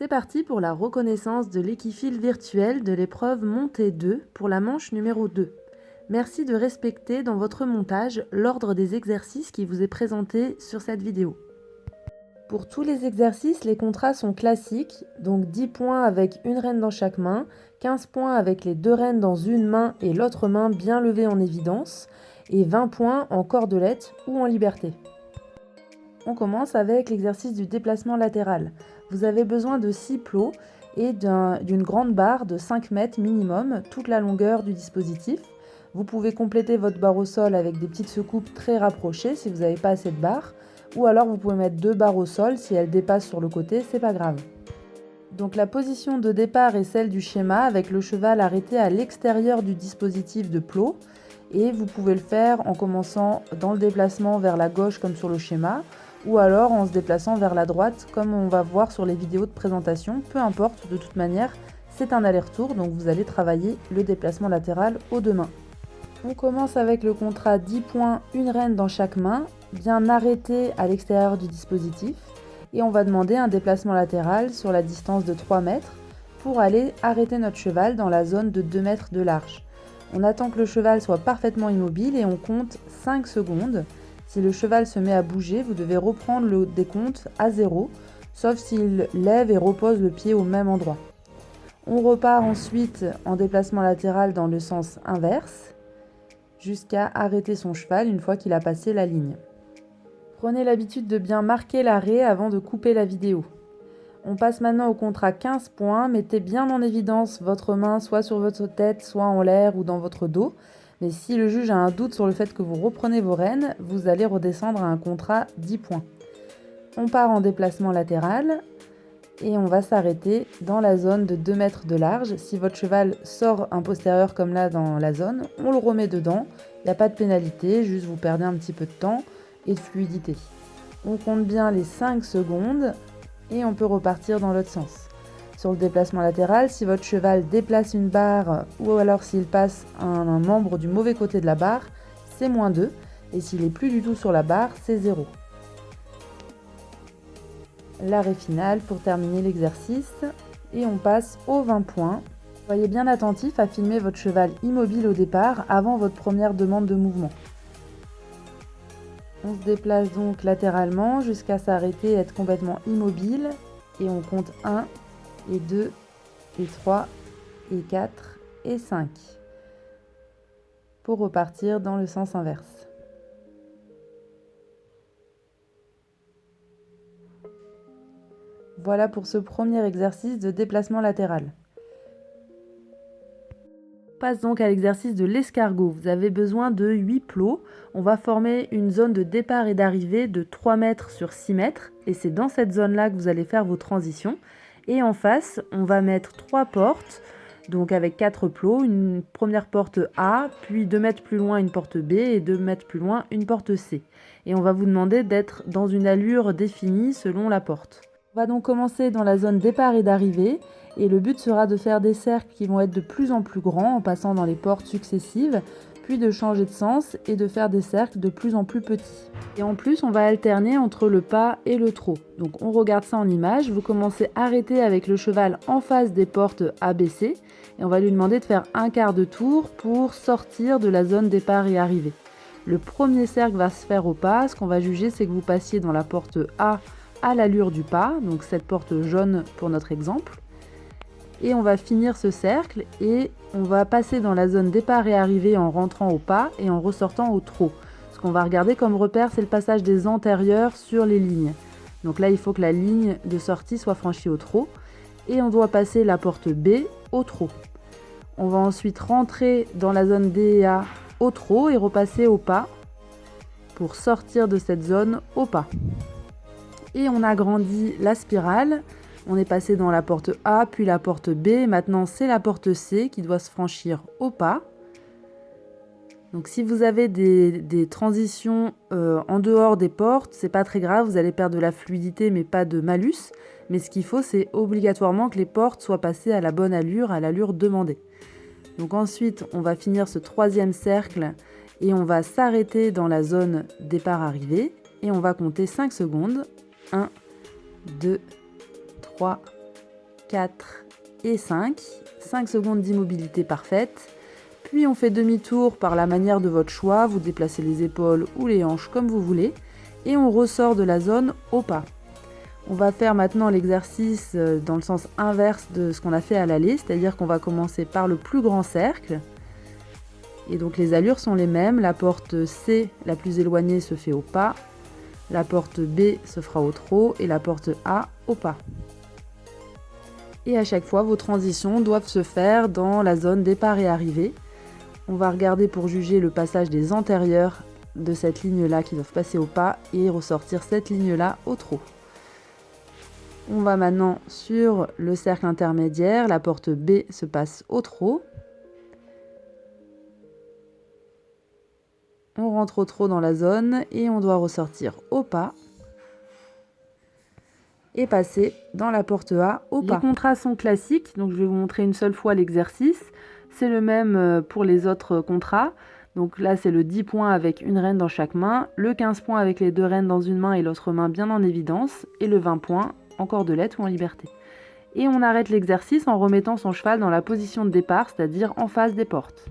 C'est parti pour la reconnaissance de l'équifile virtuel de l'épreuve montée 2 pour la manche numéro 2. Merci de respecter dans votre montage l'ordre des exercices qui vous est présenté sur cette vidéo. Pour tous les exercices, les contrats sont classiques, donc 10 points avec une reine dans chaque main, 15 points avec les 2 reines dans une main et l'autre main bien levée en évidence, et 20 points en cordelette ou en liberté. On commence avec l'exercice du déplacement latéral. Vous avez besoin de 6 plots et d'une grande barre de 5 mètres minimum, toute la longueur du dispositif. Vous pouvez compléter votre barre au sol avec des petites secoupes très rapprochées si vous n'avez pas assez de barres, ou alors vous pouvez mettre 2 barres au sol, si elles dépassent sur le côté, c'est pas grave. Donc la position de départ est celle du schéma avec le cheval arrêté à l'extérieur du dispositif de plot, et vous pouvez le faire en commençant dans le déplacement vers la gauche comme sur le schéma, ou alors en se déplaçant vers la droite comme on va voir sur les vidéos de présentation, peu importe, de toute manière c'est un aller-retour, donc vous allez travailler le déplacement latéral aux 2 mains. On commence avec le contrat 10 points, une reine dans chaque main, bien arrêté à l'extérieur du dispositif, et on va demander un déplacement latéral sur la distance de 3 mètres pour aller arrêter notre cheval dans la zone de 2 mètres de large. On attend que le cheval soit parfaitement immobile et on compte 5 secondes. Si le cheval se met à bouger, vous devez reprendre le décompte à 0, sauf s'il lève et repose le pied au même endroit. On repart ensuite en déplacement latéral dans le sens inverse, jusqu'à arrêter son cheval une fois qu'il a passé la ligne. Prenez l'habitude de bien marquer l'arrêt avant de couper la vidéo. On passe maintenant au contrat 15 points, mettez bien en évidence votre main soit sur votre tête, soit en l'air ou dans votre dos. Mais si le juge a un doute sur le fait que vous reprenez vos rênes, vous allez redescendre à un contrat 10 points. On part en déplacement latéral et on va s'arrêter dans la zone de 2 mètres de large. Si votre cheval sort un postérieur comme là dans la zone, on le remet dedans. Il n'y a pas de pénalité, juste vous perdez un petit peu de temps et de fluidité. On compte bien les 5 secondes et on peut repartir dans l'autre sens. Sur le déplacement latéral, si votre cheval déplace une barre ou alors s'il passe un membre du mauvais côté de la barre, c'est -2. Et s'il n'est plus du tout sur la barre, c'est 0. L'arrêt final pour terminer l'exercice. Et on passe aux 20 points. Soyez bien attentif à filmer votre cheval immobile au départ avant votre première demande de mouvement. On se déplace donc latéralement jusqu'à s'arrêter et être complètement immobile. Et on compte 1, et 2, et 3, et 4, et 5. Pour repartir dans le sens inverse. Voilà pour ce premier exercice de déplacement latéral. On passe donc à l'exercice de l'escargot. Vous avez besoin de 8 plots. On va former une zone de départ et d'arrivée de 3 mètres sur 6 mètres. Et c'est dans cette zone-là que vous allez faire vos transitions. Et en face, on va mettre 3 portes, donc avec 4 plots. Une première porte A, puis 2 mètres plus loin une porte B et 2 mètres plus loin une porte C. Et on va vous demander d'être dans une allure définie selon la porte. On va donc commencer dans la zone départ et d'arrivée. Et le but sera de faire des cercles qui vont être de plus en plus grands en passant dans les portes successives, puis de changer de sens et de faire des cercles de plus en plus petits. Et en plus, on va alterner entre le pas et le trot. Donc on regarde ça en image, vous commencez à arrêter avec le cheval en face des portes ABC et on va lui demander de faire un quart de tour pour sortir de la zone départ et arrivée. Le premier cercle va se faire au pas, ce qu'on va juger c'est que vous passiez dans la porte A à l'allure du pas, donc cette porte jaune pour notre exemple. Et on va finir ce cercle et on va passer dans la zone départ et arrivée en rentrant au pas et en ressortant au trot. Ce qu'on va regarder comme repère, c'est le passage des antérieurs sur les lignes. Donc là, il faut que la ligne de sortie soit franchie au trot. Et on doit passer la porte B au trot. On va ensuite rentrer dans la zone D et A au trot et repasser au pas pour sortir de cette zone au pas. Et on agrandit la spirale. On est passé dans la porte A, puis la porte B. Maintenant, c'est la porte C qui doit se franchir au pas. Donc, si vous avez des transitions en dehors des portes, c'est pas très grave. Vous allez perdre de la fluidité, mais pas de malus. Mais ce qu'il faut, c'est obligatoirement que les portes soient passées à la bonne allure, à l'allure demandée. Donc ensuite, on va finir ce troisième cercle et on va s'arrêter dans la zone départ-arrivée. Et on va compter 5 secondes. 1, 2, 3, 4 et 5. 5 secondes d'immobilité parfaite. Puis on fait demi-tour par la manière de votre choix, vous déplacez les épaules ou les hanches comme vous voulez, et on ressort de la zone au pas. On va faire maintenant l'exercice dans le sens inverse de ce qu'on a fait à l'aller, c'est-à-dire qu'on va commencer par le plus grand cercle. Et donc les allures sont les mêmes, la porte C, la plus éloignée, se fait au pas, la porte B se fera au trot et la porte A au pas. Et à chaque fois, vos transitions doivent se faire dans la zone départ et arrivée. On va regarder pour juger le passage des antérieurs de cette ligne-là qui doivent passer au pas et ressortir cette ligne-là au trot. On va maintenant sur le cercle intermédiaire, la porte B se passe au trot. On rentre au trot dans la zone et on doit ressortir au pas et passer dans la porte A au pas. Les contrats sont classiques, donc je vais vous montrer une seule fois l'exercice. C'est le même pour les autres contrats. Donc là, c'est le 10 points avec une reine dans chaque main, le 15 points avec les deux reines dans une main et l'autre main bien en évidence, et le 20 points en cordelette ou en liberté. Et on arrête l'exercice en remettant son cheval dans la position de départ, c'est-à-dire en face des portes.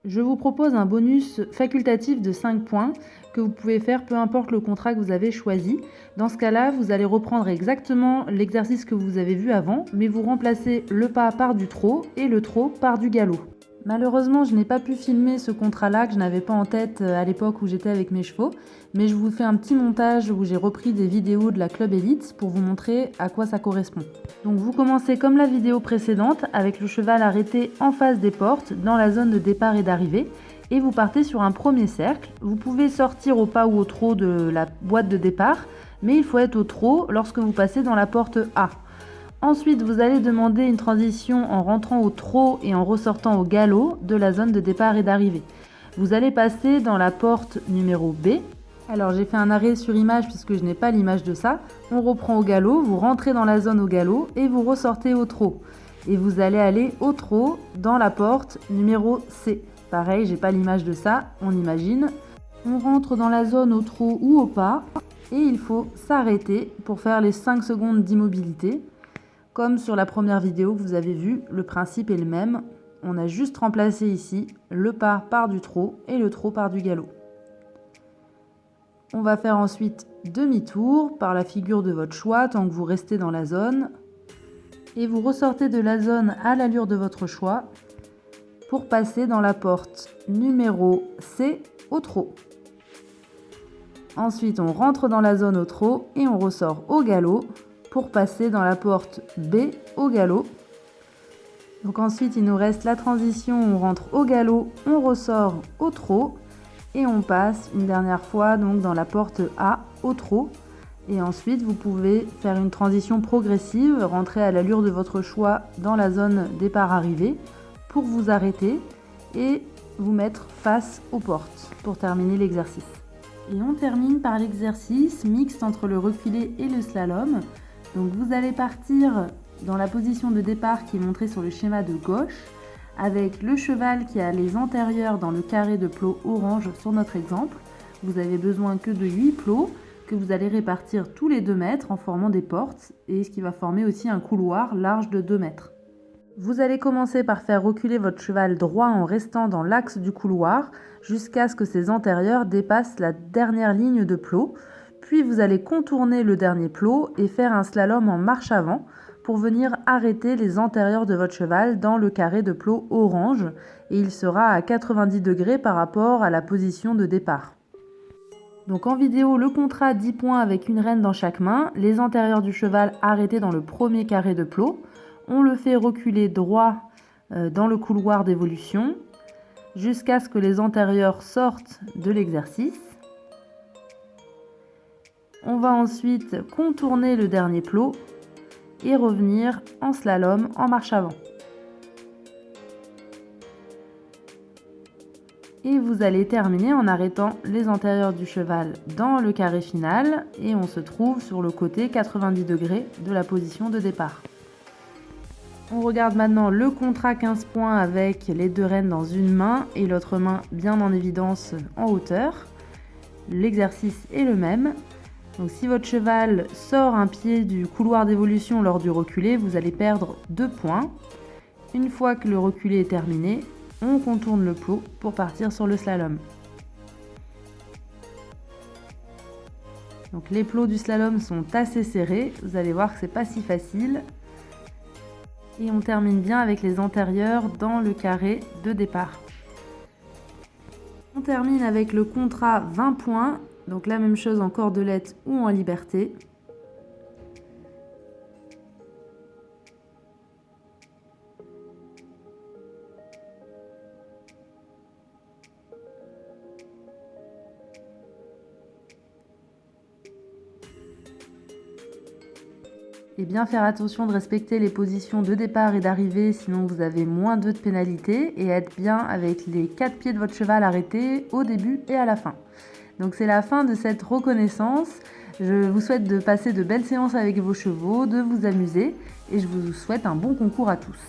Je vous propose un bonus facultatif de 5 points que vous pouvez faire peu importe le contrat que vous avez choisi. Dans ce cas-là, vous allez reprendre exactement l'exercice que vous avez vu avant, mais vous remplacez le pas par du trot et le trot par du galop. Malheureusement, je n'ai pas pu filmer ce contrat-là que je n'avais pas en tête à l'époque où j'étais avec mes chevaux, mais je vous fais un petit montage où j'ai repris des vidéos de la Club Elite pour vous montrer à quoi ça correspond. Donc vous commencez comme la vidéo précédente avec le cheval arrêté en face des portes dans la zone de départ et d'arrivée et vous partez sur un premier cercle. Vous pouvez sortir au pas ou au trot de la boîte de départ, mais il faut être au trot lorsque vous passez dans la porte A. Ensuite, vous allez demander une transition en rentrant au trot et en ressortant au galop de la zone de départ et d'arrivée. Vous allez passer dans la porte numéro B. Alors j'ai fait un arrêt sur image puisque je n'ai pas l'image de ça. On reprend au galop, vous rentrez dans la zone au galop et vous ressortez au trot. Et vous allez aller au trot dans la porte numéro C. Pareil, j'ai pas l'image de ça, on imagine. On rentre dans la zone au trot ou au pas et il faut s'arrêter pour faire les 5 secondes d'immobilité. Comme sur la première vidéo que vous avez vue, le principe est le même. On a juste remplacé ici le pas par du trot et le trot par du galop. On va faire ensuite demi-tour par la figure de votre choix tant que vous restez dans la zone. Et vous ressortez de la zone à l'allure de votre choix pour passer dans la porte numéro C au trot. Ensuite, on rentre dans la zone au trot et on ressort au galop pour passer dans la porte B au galop. Donc ensuite, il nous reste la transition, on rentre au galop, on ressort au trot et on passe une dernière fois donc dans la porte A au trot. Et ensuite, vous pouvez faire une transition progressive, rentrer à l'allure de votre choix dans la zone départ-arrivée pour vous arrêter et vous mettre face aux portes pour terminer l'exercice. Et on termine par l'exercice mixte entre le reculé et le slalom. Donc vous allez partir dans la position de départ qui est montrée sur le schéma de gauche avec le cheval qui a les antérieurs dans le carré de plot orange sur notre exemple. Vous avez besoin que de 8 plots que vous allez répartir tous les 2 mètres en formant des portes et ce qui va former aussi un couloir large de 2 mètres. Vous allez commencer par faire reculer votre cheval droit en restant dans l'axe du couloir jusqu'à ce que ses antérieurs dépassent la dernière ligne de plot. Puis vous allez contourner le dernier plot et faire un slalom en marche avant pour venir arrêter les antérieurs de votre cheval dans le carré de plot orange et il sera à 90 degrés par rapport à la position de départ. Donc en vidéo, le contrat 10 points avec une reine dans chaque main, les antérieurs du cheval arrêtés dans le premier carré de plot. On le fait reculer droit dans le couloir d'évolution jusqu'à ce que les antérieurs sortent de l'exercice. On va ensuite contourner le dernier plot et revenir en slalom en marche avant. Et vous allez terminer en arrêtant les antérieurs du cheval dans le carré final et on se trouve sur le côté 90 degrés de la position de départ. On regarde maintenant le contrat 15 points avec les 2 reines dans une main et l'autre main bien en évidence en hauteur. L'exercice est le même. Donc si votre cheval sort un pied du couloir d'évolution lors du reculé, vous allez perdre 2 points. Une fois que le reculé est terminé, on contourne le plot pour partir sur le slalom. Donc les plots du slalom sont assez serrés, vous allez voir que c'est pas si facile. Et on termine bien avec les antérieurs dans le carré de départ. On termine avec le contrat 20 points, donc la même chose en cordelette ou en liberté. Et bien faire attention de respecter les positions de départ et d'arrivée, sinon vous avez moins 2 de pénalité, et être bien avec les 4 pieds de votre cheval arrêtés au début et à la fin. Donc c'est la fin de cette reconnaissance. Je vous souhaite de passer de belles séances avec vos chevaux, de vous amuser, et je vous souhaite un bon concours à tous.